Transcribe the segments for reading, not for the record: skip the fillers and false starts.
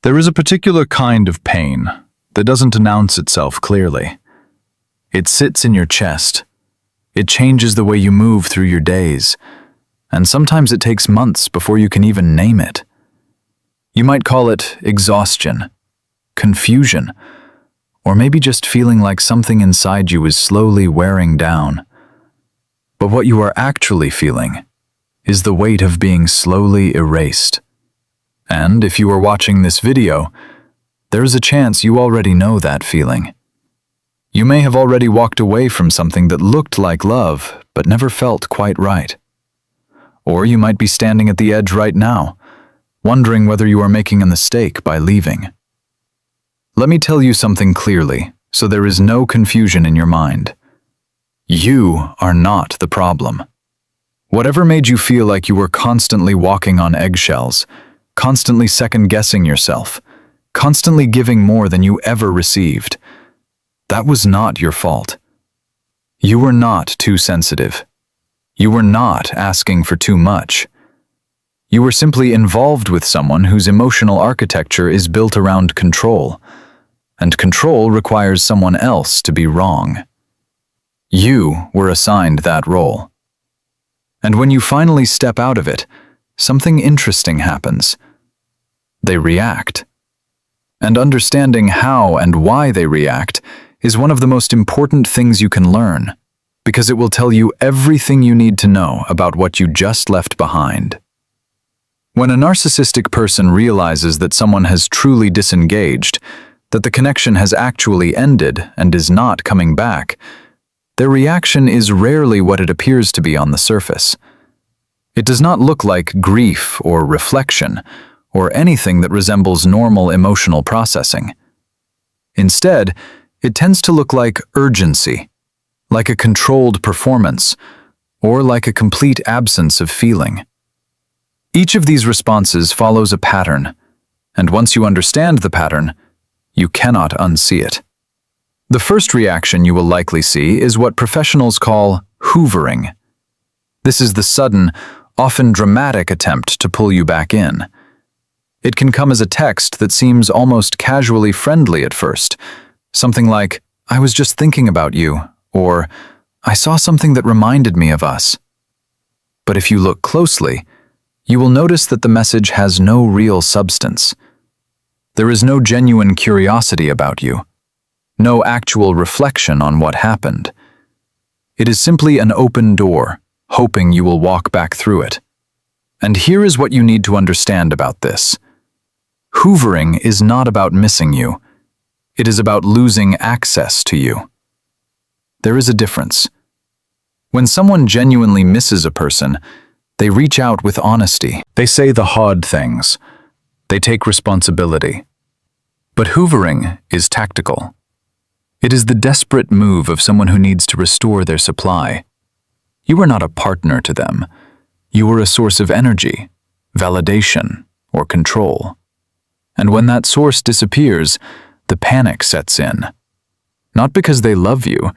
There is a particular kind of pain that doesn't announce itself clearly. It sits in your chest. It changes the way you move through your days, and sometimes it takes months before you can even name it. You might call it exhaustion, confusion, or maybe just feeling like something inside you is slowly wearing down. But what you are actually feeling is the weight of being slowly erased. And if you are watching this video, there is a chance you already know that feeling. You may have already walked away from something that looked like love, but never felt quite right. Or you might be standing at the edge right now, wondering whether you are making a mistake by leaving. Let me tell you something clearly, so there is no confusion in your mind. You are not the problem. Whatever made you feel like you were constantly walking on eggshells, constantly second-guessing yourself, constantly giving more than you ever received, that was not your fault. You were not too sensitive. You were not asking for too much. You were simply involved with someone whose emotional architecture is built around control, and control requires someone else to be wrong. You were assigned that role. And when you finally step out of it, something interesting happens. They react. And understanding how and why they react is one of the most important things you can learn, because it will tell you everything you need to know about what you just left behind. When a narcissistic person realizes that someone has truly disengaged, that the connection has actually ended and is not coming back, their reaction is rarely what it appears to be on the surface. It does not look like grief or reflection, or anything that resembles normal emotional processing. Instead, it tends to look like urgency, like a controlled performance, or like a complete absence of feeling. Each of these responses follows a pattern, and once you understand the pattern, you cannot unsee it. The first reaction you will likely see is what professionals call hoovering. This is the sudden, often dramatic attempt to pull you back in. It can come as a text that seems almost casually friendly at first, something like, "I was just thinking about you," or "I saw something that reminded me of us." But if you look closely, you will notice that the message has no real substance. There is no genuine curiosity about you, no actual reflection on what happened. It is simply an open door, hoping you will walk back through it. And here is what you need to understand about this. Hoovering is not about missing you. It is about losing access to you. There is a difference. When someone genuinely misses a person, they reach out with honesty. They say the hard things. They take responsibility. But hoovering is tactical. It is the desperate move of someone who needs to restore their supply. You are not a partner to them. You are a source of energy, validation, or control. And when that source disappears, the panic sets in. Not because they love you,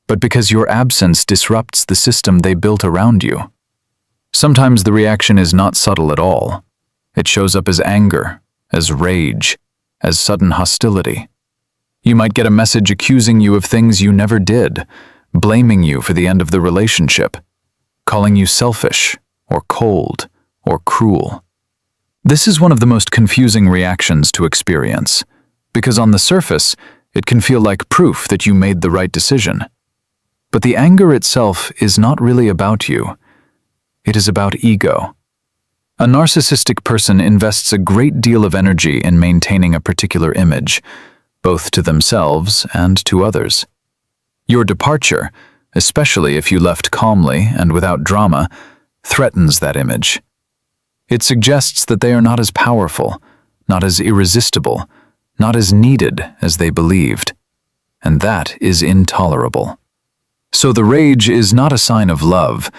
but because your absence disrupts the system they built around you. Sometimes the reaction is not subtle at all. It shows up as anger, as rage, as sudden hostility. You might get a message accusing you of things you never did, blaming you for the end of the relationship, calling you selfish, or cold, or cruel. This is one of the most confusing reactions to experience, because on the surface, it can feel like proof that you made the right decision. But the anger itself is not really about you. It is about ego. A narcissistic person invests a great deal of energy in maintaining a particular image, both to themselves and to others. Your departure, especially if you left calmly and without drama, threatens that image. It suggests that they are not as powerful, not as irresistible, not as needed as they believed. And that is intolerable. So the rage is not a sign of love.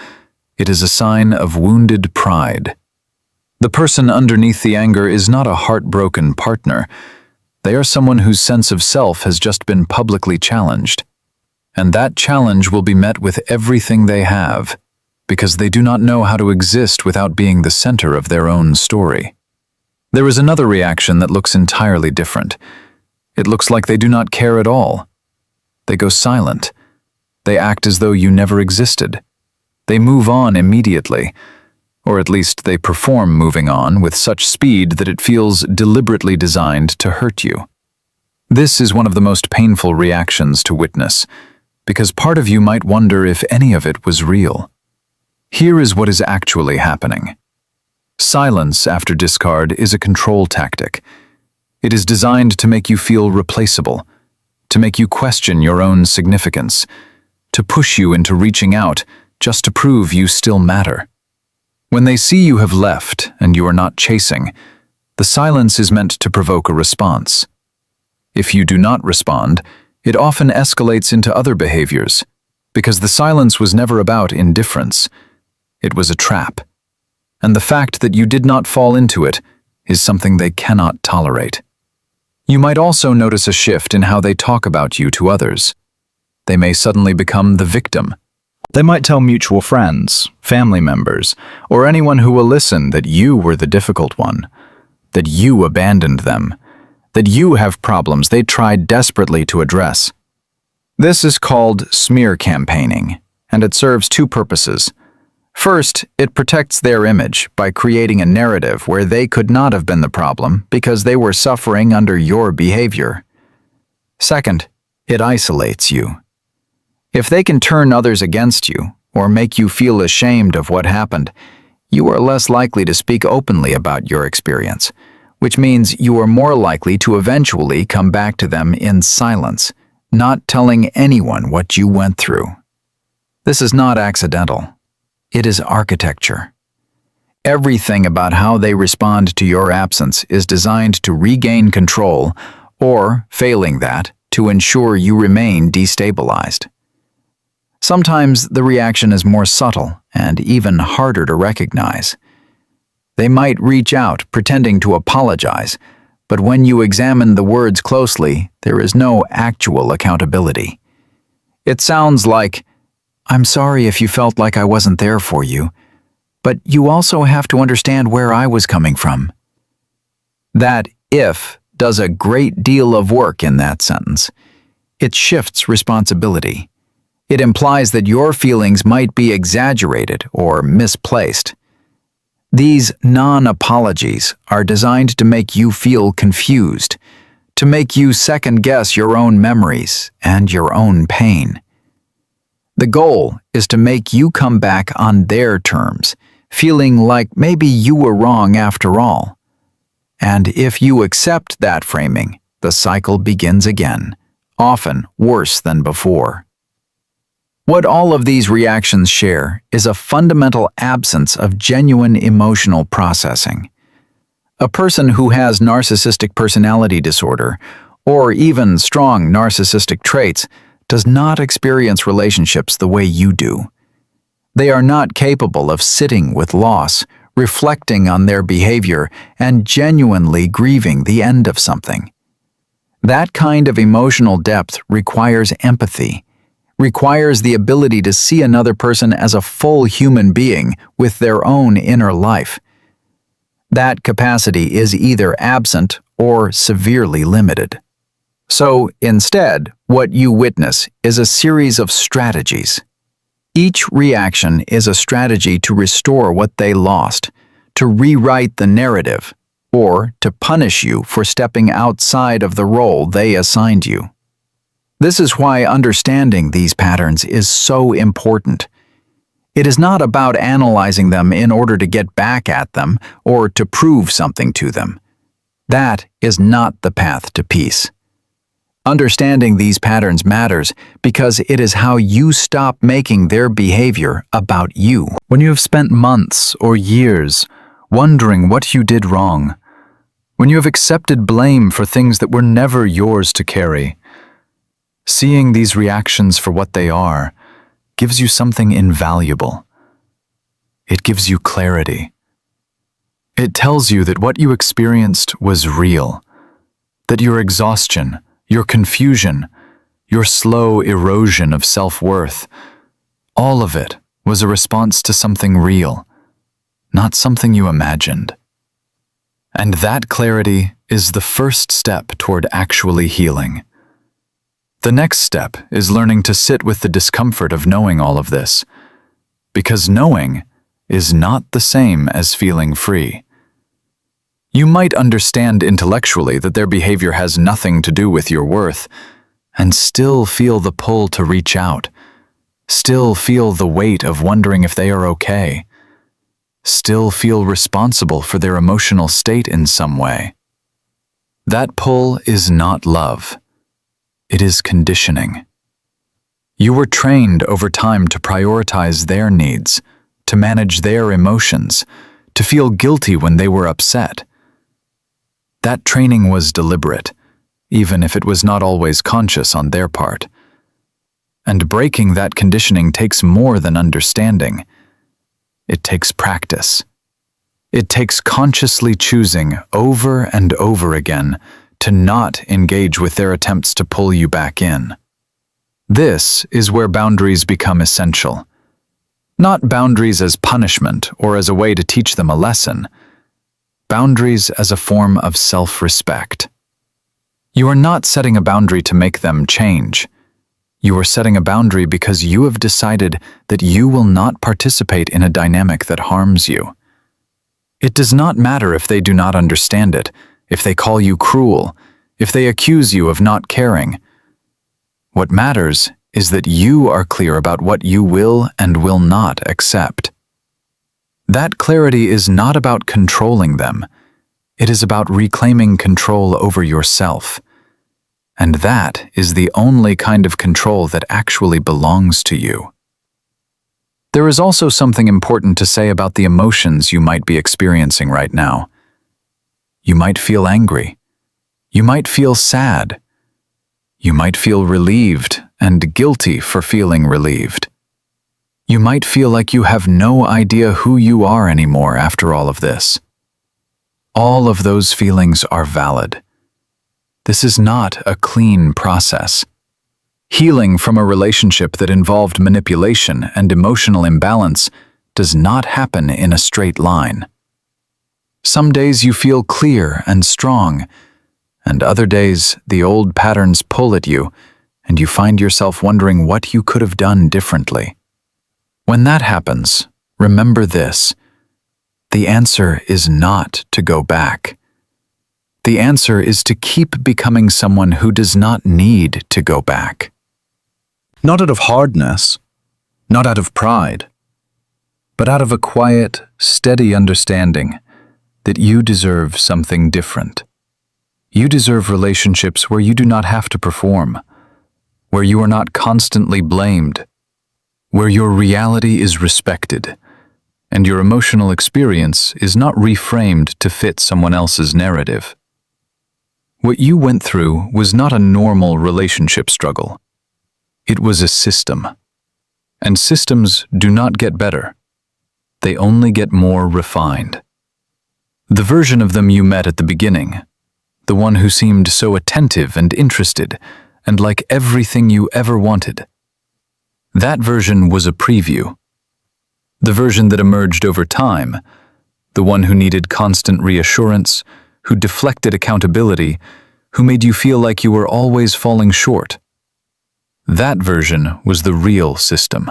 It is a sign of wounded pride. The person underneath the anger is not a heartbroken partner. They are someone whose sense of self has just been publicly challenged. And that challenge will be met with everything they have, because they do not know how to exist without being the center of their own story. There is another reaction that looks entirely different. It looks like they do not care at all. They go silent. They act as though you never existed. They move on immediately, or at least they perform moving on with such speed that it feels deliberately designed to hurt you. This is one of the most painful reactions to witness, because part of you might wonder if any of it was real. Here is what is actually happening. Silence after discard is a control tactic. It is designed to make you feel replaceable, to make you question your own significance, to push you into reaching out just to prove you still matter. When they see you have left and you are not chasing, the silence is meant to provoke a response. If you do not respond, it often escalates into other behaviors, because the silence was never about indifference. It was a trap. And the fact that you did not fall into it is something they cannot tolerate. You might also notice a shift in how they talk about you to others. They may suddenly become the victim. They might tell mutual friends, family members, or anyone who will listen that you were the difficult one, that you abandoned them, that you have problems they tried desperately to address. This is called smear campaigning, and it serves two purposes. First, it protects their image by creating a narrative where they could not have been the problem because they were suffering under your behavior. Second, it isolates you. If they can turn others against you or make you feel ashamed of what happened, you are less likely to speak openly about your experience, which means you are more likely to eventually come back to them in silence, not telling anyone what you went through. This is not accidental. It is architecture. Everything about how they respond to your absence is designed to regain control or, failing that, to ensure you remain destabilized. Sometimes the reaction is more subtle and even harder to recognize. They might reach out pretending to apologize, but when you examine the words closely, there is no actual accountability. It sounds like, "I'm sorry if you felt like I wasn't there for you, but you also have to understand where I was coming from." That "if" does a great deal of work in that sentence. It shifts responsibility. It implies that your feelings might be exaggerated or misplaced. These non-apologies are designed to make you feel confused, to make you second-guess your own memories and your own pain. The goal is to make you come back on their terms, feeling like maybe you were wrong after all. And if you accept that framing, the cycle begins again, often worse than before. What all of these reactions share is a fundamental absence of genuine emotional processing. A person who has narcissistic personality disorder, or even strong narcissistic traits, does not experience relationships the way you do. They are not capable of sitting with loss, reflecting on their behavior, and genuinely grieving the end of something. That kind of emotional depth requires empathy, requires the ability to see another person as a full human being with their own inner life. That capacity is either absent or severely limited. So, instead, what you witness is a series of strategies. Each reaction is a strategy to restore what they lost, to rewrite the narrative, or to punish you for stepping outside of the role they assigned you. This is why understanding these patterns is so important. It is not about analyzing them in order to get back at them or to prove something to them. That is not the path to peace. Understanding these patterns matters because it is how you stop making their behavior about you. When you have spent months or years wondering what you did wrong, when you have accepted blame for things that were never yours to carry, seeing these reactions for what they are gives you something invaluable. It gives you clarity. It tells you that what you experienced was real, that your exhaustion, your confusion, your slow erosion of self-worth, all of it was a response to something real, not something you imagined. And that clarity is the first step toward actually healing. The next step is learning to sit with the discomfort of knowing all of this, because knowing is not the same as feeling free. You might understand intellectually that their behavior has nothing to do with your worth, and still feel the pull to reach out, still feel the weight of wondering if they are okay, still feel responsible for their emotional state in some way. That pull is not love. It is conditioning. You were trained over time to prioritize their needs, to manage their emotions, to feel guilty when they were upset. That training was deliberate, even if it was not always conscious on their part. And breaking that conditioning takes more than understanding. It takes practice. It takes consciously choosing over and over again to not engage with their attempts to pull you back in. This is where boundaries become essential. Not boundaries as punishment or as a way to teach them a lesson. Boundaries as a form of self-respect. You are not setting a boundary to make them change. You are setting a boundary because you have decided that you will not participate in a dynamic that harms you. It does not matter if they do not understand it, if they call you cruel, if they accuse you of not caring. What matters is that you are clear about what you will and will not accept. That clarity is not about controlling them. It is about reclaiming control over yourself. And that is the only kind of control that actually belongs to you. There is also something important to say about the emotions you might be experiencing right now. You might feel angry. You might feel sad. You might feel relieved and guilty for feeling relieved. You might feel like you have no idea who you are anymore after all of this. All of those feelings are valid. This is not a clean process. Healing from a relationship that involved manipulation and emotional imbalance does not happen in a straight line. Some days you feel clear and strong, and other days the old patterns pull at you, and you find yourself wondering what you could have done differently. When that happens, remember this: the answer is not to go back. The answer is to keep becoming someone who does not need to go back. Not out of hardness, not out of pride, but out of a quiet, steady understanding that you deserve something different. You deserve relationships where you do not have to perform, where you are not constantly blamed, where your reality is respected, and your emotional experience is not reframed to fit someone else's narrative. What you went through was not a normal relationship struggle. It was a system. And systems do not get better. They only get more refined. The version of them you met at the beginning, the one who seemed so attentive and interested, and like everything you ever wanted, that version was a preview. The version that emerged over time, the one who needed constant reassurance, who deflected accountability, who made you feel like you were always falling short. That version was the real system.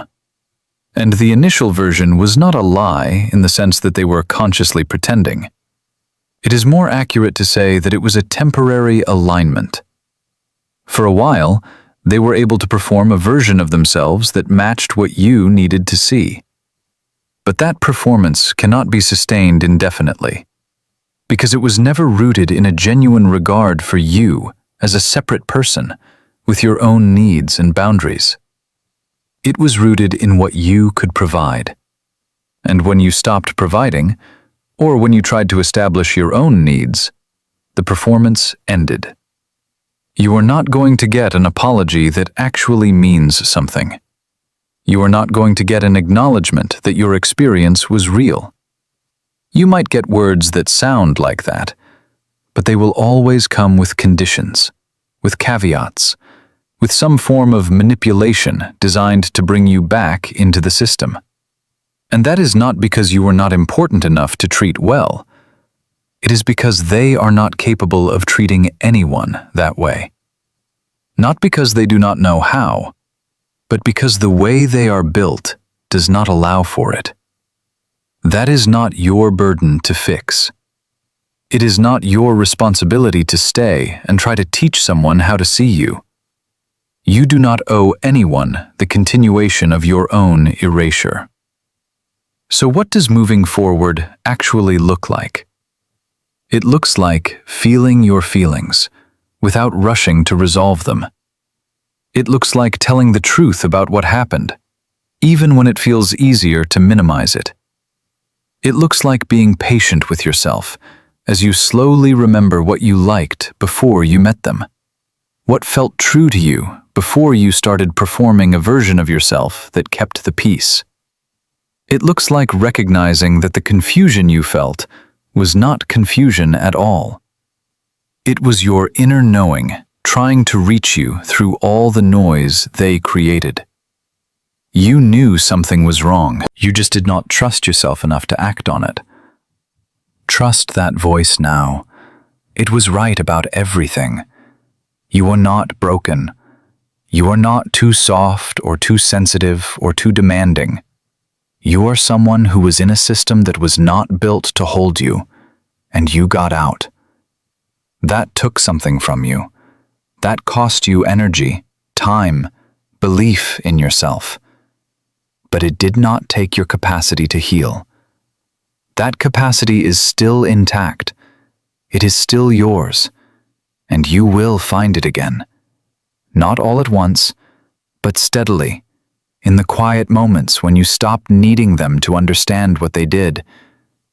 And the initial version was not a lie in the sense that they were consciously pretending. It is more accurate to say that it was a temporary alignment. For a while, they were able to perform a version of themselves that matched what you needed to see. But that performance cannot be sustained indefinitely, because it was never rooted in a genuine regard for you as a separate person with your own needs and boundaries. It was rooted in what you could provide. And when you stopped providing, or when you tried to establish your own needs, the performance ended. You are not going to get an apology that actually means something. You are not going to get an acknowledgement that your experience was real. You might get words that sound like that, but they will always come with conditions, with caveats, with some form of manipulation designed to bring you back into the system. And that is not because you were not important enough to treat well, it is because they are not capable of treating anyone that way. Not because they do not know how, but because the way they are built does not allow for it. That is not your burden to fix. It is not your responsibility to stay and try to teach someone how to see you. You do not owe anyone the continuation of your own erasure. So what does moving forward actually look like? It looks like feeling your feelings without rushing to resolve them. It looks like telling the truth about what happened, even when it feels easier to minimize it. It looks like being patient with yourself as you slowly remember what you liked before you met them, what felt true to you before you started performing a version of yourself that kept the peace. It looks like recognizing that the confusion you felt was not confusion at all. It was your inner knowing trying to reach you through all the noise they created. You knew something was wrong. You just did not trust yourself enough to act on it. Trust that voice now. It was right about everything. You are not broken. You are not too soft or too sensitive or too demanding. You are someone who was in a system that was not built to hold you, and you got out. That took something from you. That cost you energy, time, belief in yourself. But it did not take your capacity to heal. That capacity is still intact. It is still yours, and you will find it again. Not all at once, but steadily, in the quiet moments when you stop needing them to understand what they did,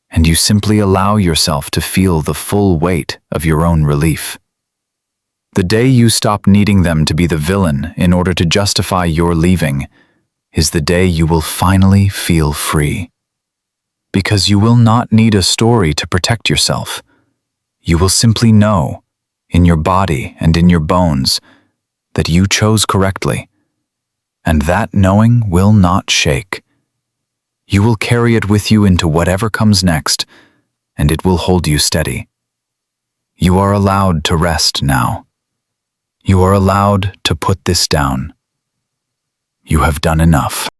and you simply allow yourself to feel the full weight of your own relief. The day you stop needing them to be the villain in order to justify your leaving is the day you will finally feel free. Because you will not need a story to protect yourself. You will simply know, in your body and in your bones, that you chose correctly, and that knowing will not shake. You will carry it with you into whatever comes next, and it will hold you steady. You are allowed to rest now. You are allowed to put this down. You have done enough.